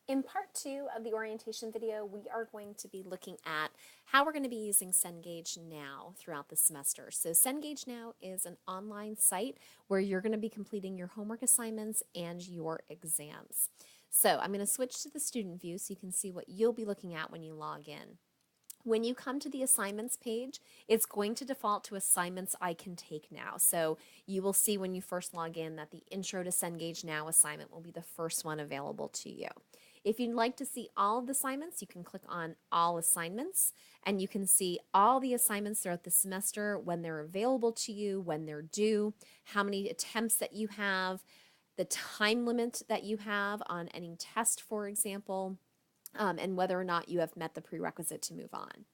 In part 2 of the orientation video, we are going to be looking at how we're going to be using Cengage Now throughout the semester. So Cengage Now is an online site where you're going to be completing your homework assignments and your exams. So I'm going to switch to the student view so you can see what you'll be looking at when you log in. When you come to the assignments page, it's going to default to assignments I can take now. So you will see when you first log in that the Intro to Cengage Now assignment will be the first one available to you. If you'd like to see all of the assignments, you can click on All Assignments, and you can see all the assignments throughout the semester, when they're available to you, when they're due, how many attempts that you have, the time limit that you have on any test, for example, and whether or not you have met the prerequisite to move on.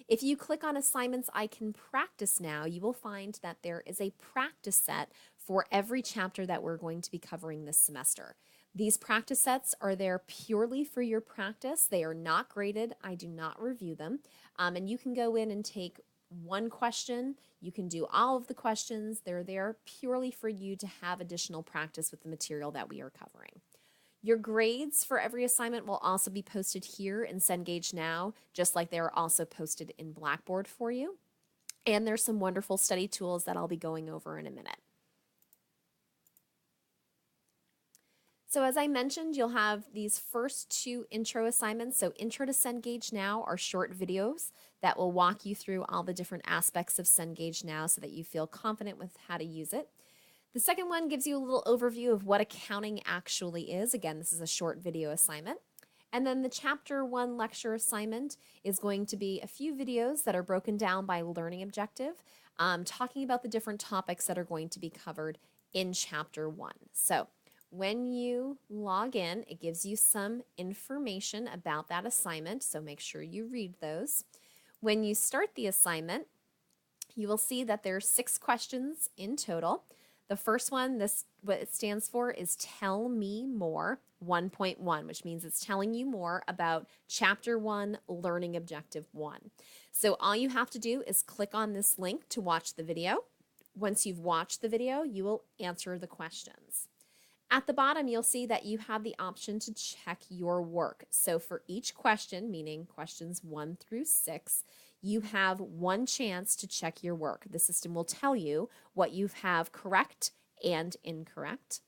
If you click on Assignments I Can Practice Now, you will find that there is a practice set for every chapter that we're going to be covering this semester. These practice sets are there purely for your practice. They are not graded. I do not review them. And you can go in and take one question. You can do all of the questions. They're there purely for you to have additional practice with the material that we are covering. Your grades for every assignment will also be posted here in Cengage Now, just like they are also posted in Blackboard for you. And there's some wonderful study tools that I'll be going over in a minute. So as I mentioned, you'll have these first two intro assignments. So Intro to Cengage Now are short videos that will walk you through all the different aspects of Cengage Now so that you feel confident with how to use it. The second one gives you a little overview of what accounting actually is. Again, this is a short video assignment. And then the Chapter 1 lecture assignment is going to be a few videos that are broken down by learning objective, talking about the different topics that are going to be covered in Chapter 1. So when you log in, it gives you some information about that assignment, so make sure you read those. When you start the assignment, you will see that there are 6 questions in total. The first one, what it stands for is Tell Me More 1.1, which means it's telling you more about Chapter 1, Learning Objective 1. So all you have to do is click on this link to watch the video. Once you've watched the video, you will answer the questions. At the bottom, you'll see that you have the option to check your work. So for each question, meaning questions 1 through 6, you have one chance to check your work. The system will tell you what you have correct and incorrect.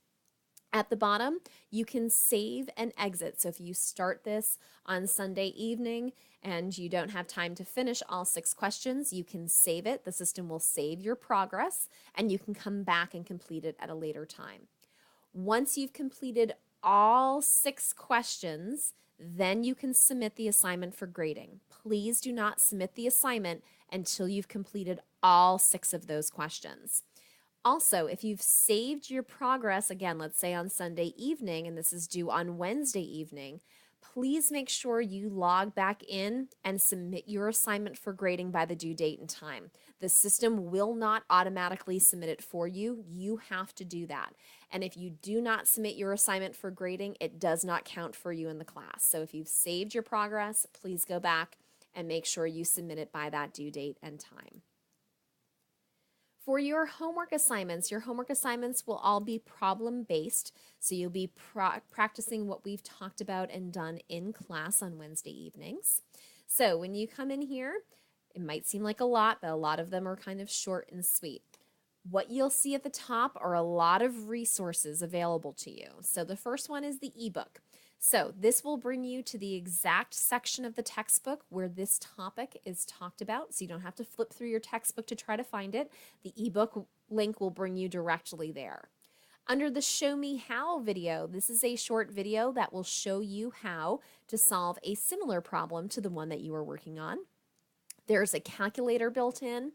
At the bottom, you can save and exit. So if you start this on Sunday evening and you don't have time to finish all 6 questions, you can save it. The system will save your progress, and you can come back and complete it at a later time. Once you've completed all 6 questions, then you can submit the assignment for grading. Please do not submit the assignment until you've completed all 6 of those questions. Also, if you've saved your progress, again, let's say on Sunday evening, and this is due on Wednesday evening, please make sure you log back in and submit your assignment for grading by the due date and time. The system will not automatically submit it for you. You have to do that. And if you do not submit your assignment for grading, it does not count for you in the class. So if you've saved your progress, please go back and make sure you submit it by that due date and time. For your homework assignments will all be problem-based, so you'll be practicing what we've talked about and done in class on Wednesday evenings. So when you come in here, it might seem like a lot, but a lot of them are kind of short and sweet. What you'll see at the top are a lot of resources available to you. So the first one is the ebook. So this will bring you to the exact section of the textbook where this topic is talked about, so you don't have to flip through your textbook to try to find it. The ebook link will bring you directly there. Under the Show Me How video, this is a short video that will show you how to solve a similar problem to the one that you are working on. There's a calculator built in,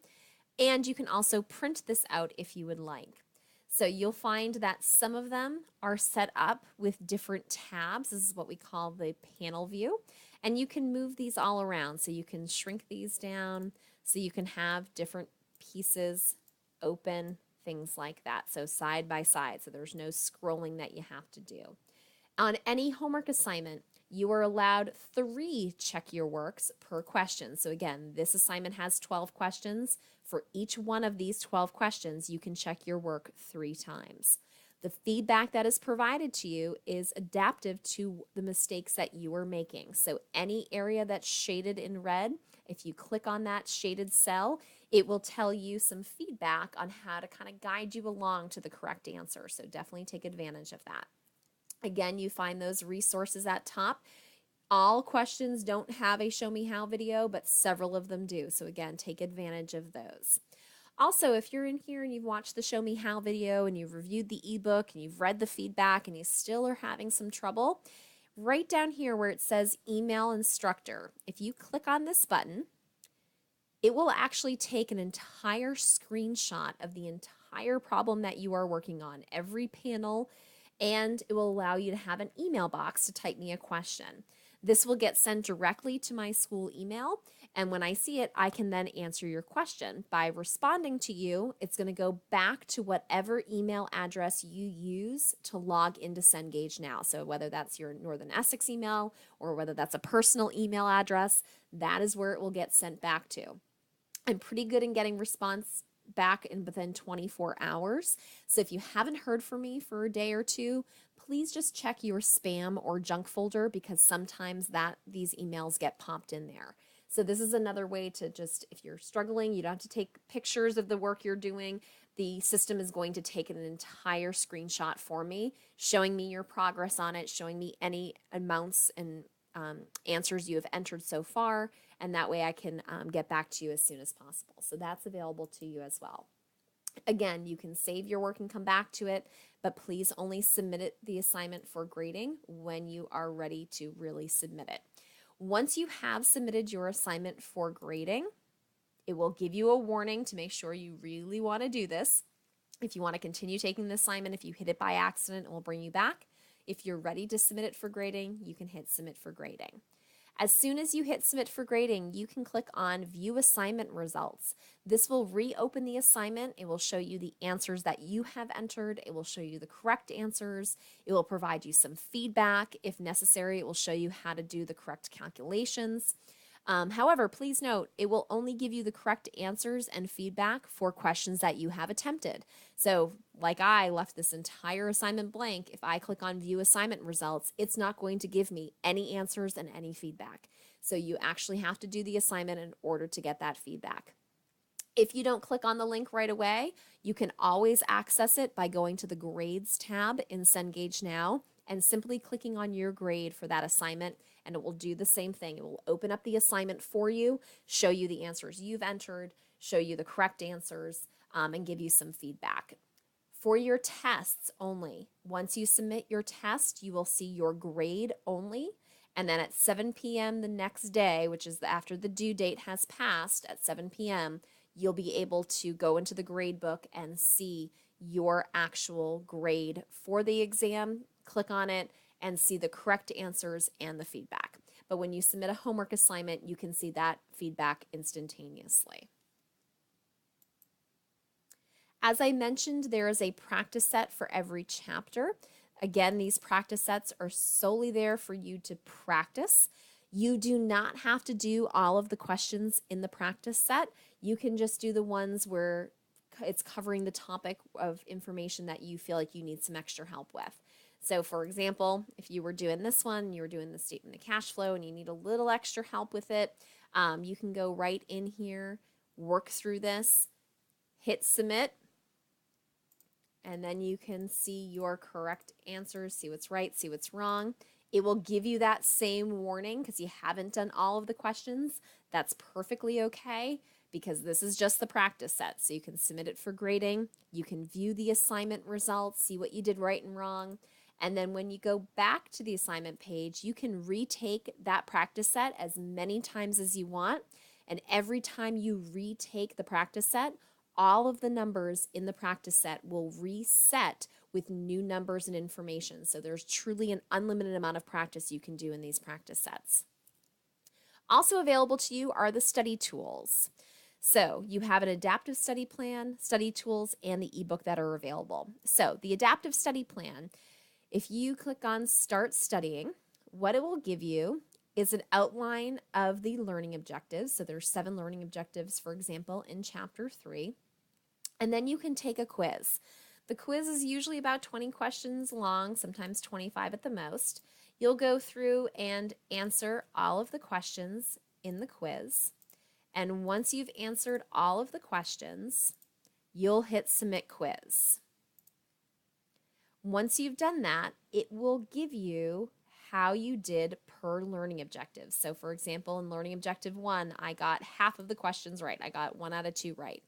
and you can also print this out if you would like. So you'll find that some of them are set up with different tabs. This is what we call the panel view. And you can move these all around. So you can shrink these down so you can have different pieces open, things like that. So side by side, so there's no scrolling that you have to do. On any homework assignment, you are allowed 3 check your works per question. So again, this assignment has 12 questions. For each one of these 12 questions, you can check your work 3 times. The feedback that is provided to you is adaptive to the mistakes that you are making. So any area that's shaded in red, if you click on that shaded cell, it will tell you some feedback on how to kind of guide you along to the correct answer. So definitely take advantage of that. Again, you find those resources at top. All questions don't have a show me how video, but several of them do. So again, take advantage of those. Also, if you're in here and you've watched the show me how video and you've reviewed the ebook and you've read the feedback and you still are having some trouble, right down here where it says email instructor, if you click on this button, it will actually take an entire screenshot of the entire problem that you are working on, every panel, and it will allow you to have an email box to type me a question. This will get sent directly to my school email, and when I see it, I can then answer your question. By responding to you, it's going to go back to whatever email address you use to log into Cengage Now. So whether that's your Northern Essex email or whether that's a personal email address, that is where it will get sent back to. I'm pretty good in getting response back in within 24 hours. So if you haven't heard from me for a day or two, please just check your spam or junk folder because sometimes these emails get popped in there. So this is another way to just, if you're struggling, you don't have to take pictures of the work you're doing. The system is going to take an entire screenshot for me, showing me your progress on it, showing me any amounts and answers you have entered so far, and that way I can get back to you as soon as possible. So that's available to you as well. Again, you can save your work and come back to it, but please only submit the assignment for grading when you are ready to really submit it. Once you have submitted your assignment for grading, it will give you a warning to make sure you really want to do this. If you want to continue taking the assignment, if you hit it by accident, it will bring you back. If you're ready to submit it for grading, you can hit submit for grading. As soon as you hit submit for grading, you can click on view assignment results. This will reopen the assignment. It will show you the answers that you have entered. It will show you the correct answers. It will provide you some feedback. If necessary, it will show you how to do the correct calculations. However, please note, it will only give you the correct answers and feedback for questions that you have attempted. So, like I left this entire assignment blank, if I click on view assignment results, it's not going to give me any answers and any feedback. So you actually have to do the assignment in order to get that feedback. If you don't click on the link right away, you can always access it by going to the Grades tab in Cengage Now and simply clicking on your grade for that assignment, and it will do the same thing. It will open up the assignment for you, show you the answers you've entered, show you the correct answers, and give you some feedback. For your tests only, once you submit your test, you will see your grade only, and then at 7 p.m. the next day, which is after the due date has passed at 7 p.m., you'll be able to go into the grade book and see your actual grade for the exam, click on it, and see the correct answers and the feedback. But when you submit a homework assignment, you can see that feedback instantaneously. As I mentioned, there is a practice set for every chapter. Again, these practice sets are solely there for you to practice. You do not have to do all of the questions in the practice set. You can just do the ones where it's covering the topic of information that you feel like you need some extra help with. So for example, if you were doing this one, you were doing the statement of cash flow and you need a little extra help with it, you can go right in here, work through this, hit submit, and then you can see your correct answers, see what's right, see what's wrong. It will give you that same warning because you haven't done all of the questions. That's perfectly okay because this is just the practice set. So you can submit it for grading. You can view the assignment results, see what you did right and wrong. And then when you go back to the assignment page, you can retake that practice set as many times as you want. And every time you retake the practice set, all of the numbers in the practice set will reset with new numbers and information. So there's truly an unlimited amount of practice you can do in these practice sets. Also available to you are the study tools. So you have an adaptive study plan, study tools, and the ebook that are available. So the adaptive study plan, if you click on Start Studying, what it will give you is an outline of the learning objectives. So there's 7 learning objectives, for example, in Chapter 3. And then you can take a quiz. The quiz is usually about 20 questions long, sometimes 25 at the most. You'll go through and answer all of the questions in the quiz. And once you've answered all of the questions, you'll hit Submit Quiz. Once you've done that, it will give you how you did per learning objective. So for example, in learning objective 1, I got half of the questions right. I got 1 out of 2 right.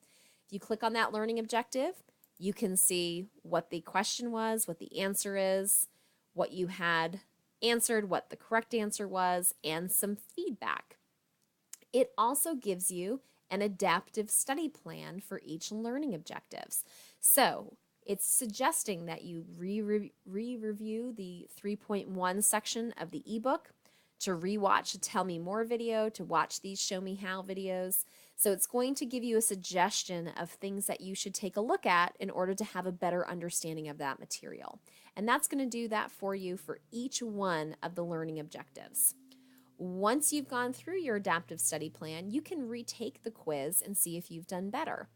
If you click on that learning objective, you can see what the question was, what the answer is, what you had answered, what the correct answer was, and some feedback. It also gives you an adaptive study plan for each learning objectives. So it's suggesting that you re-review the 3.1 section of the ebook, to rewatch a Tell Me More video, to watch these Show Me How videos. So it's going to give you a suggestion of things that you should take a look at in order to have a better understanding of that material. And that's going to do that for you for each one of the learning objectives. Once you've gone through your adaptive study plan, you can retake the quiz and see if you've done better.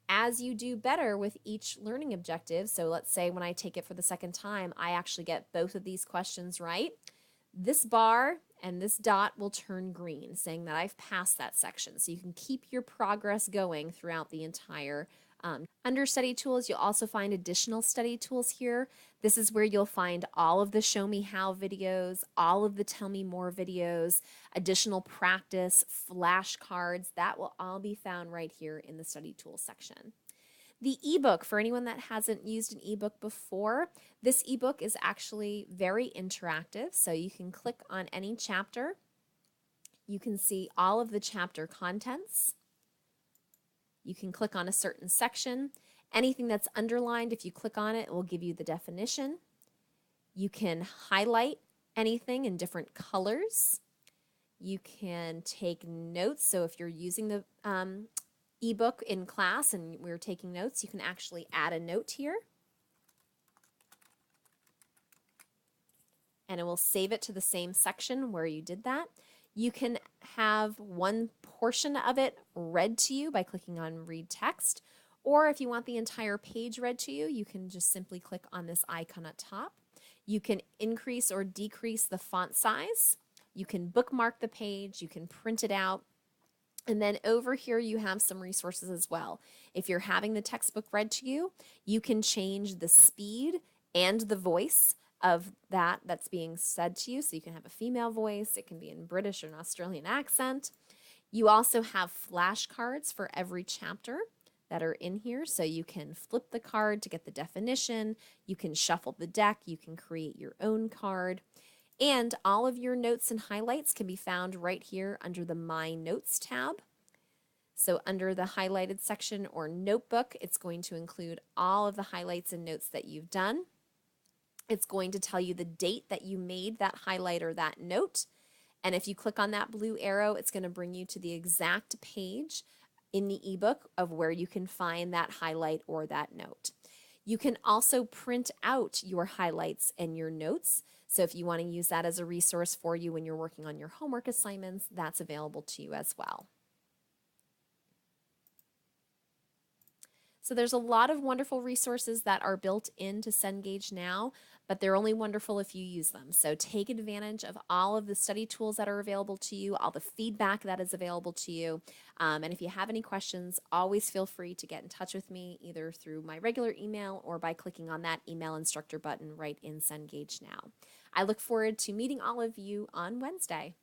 As you do better with each learning objective, so let's say when I take it for the second time, I actually get both of these questions right, this bar and this dot will turn green, saying that I've passed that section. So you can keep your progress going throughout the entire under study tools. You'll also find additional study tools here. This is where you'll find all of the Show Me How videos, all of the Tell Me More videos, additional practice, flashcards. That will all be found right here in the study tools section. The ebook, for anyone that hasn't used an ebook before, this ebook is actually very interactive. So you can click on any chapter. You can see all of the chapter contents. You can click on a certain section. Anything that's underlined, if you click on it, it will give you the definition. You can highlight anything in different colors. You can take notes. So if you're using the ebook in class and we're taking notes, you can actually add a note here. And it will save it to the same section where you did that. You can have one portion of it read to you by clicking on Read Text, or if you want the entire page read to you, you can just simply click on this icon at top. You can increase or decrease the font size. You can bookmark the page. You can print it out. And then over here you have some resources as well. If you're having the textbook read to you, you can change the speed and the voice of that's being said to you. So you can have a female voice, it can be in British or an Australian accent. You also have flashcards for every chapter that are in here. So you can flip the card to get the definition, you can shuffle the deck, you can create your own card. And all of your notes and highlights can be found right here under the My Notes tab. So under the highlighted section or notebook, it's going to include all of the highlights and notes that you've done. It's going to tell you the date that you made that highlight or that note. And if you click on that blue arrow, it's going to bring you to the exact page in the ebook of where you can find that highlight or that note. You can also print out your highlights and your notes. So if you want to use that as a resource for you when you're working on your homework assignments, that's available to you as well. So there's a lot of wonderful resources that are built into Cengage now, but they're only wonderful if you use them. So take advantage of all of the study tools that are available to you, all the feedback that is available to you. And if you have any questions, always feel free to get in touch with me either through my regular email or by clicking on that email instructor button right in Cengage now. I look forward to meeting all of you on Wednesday.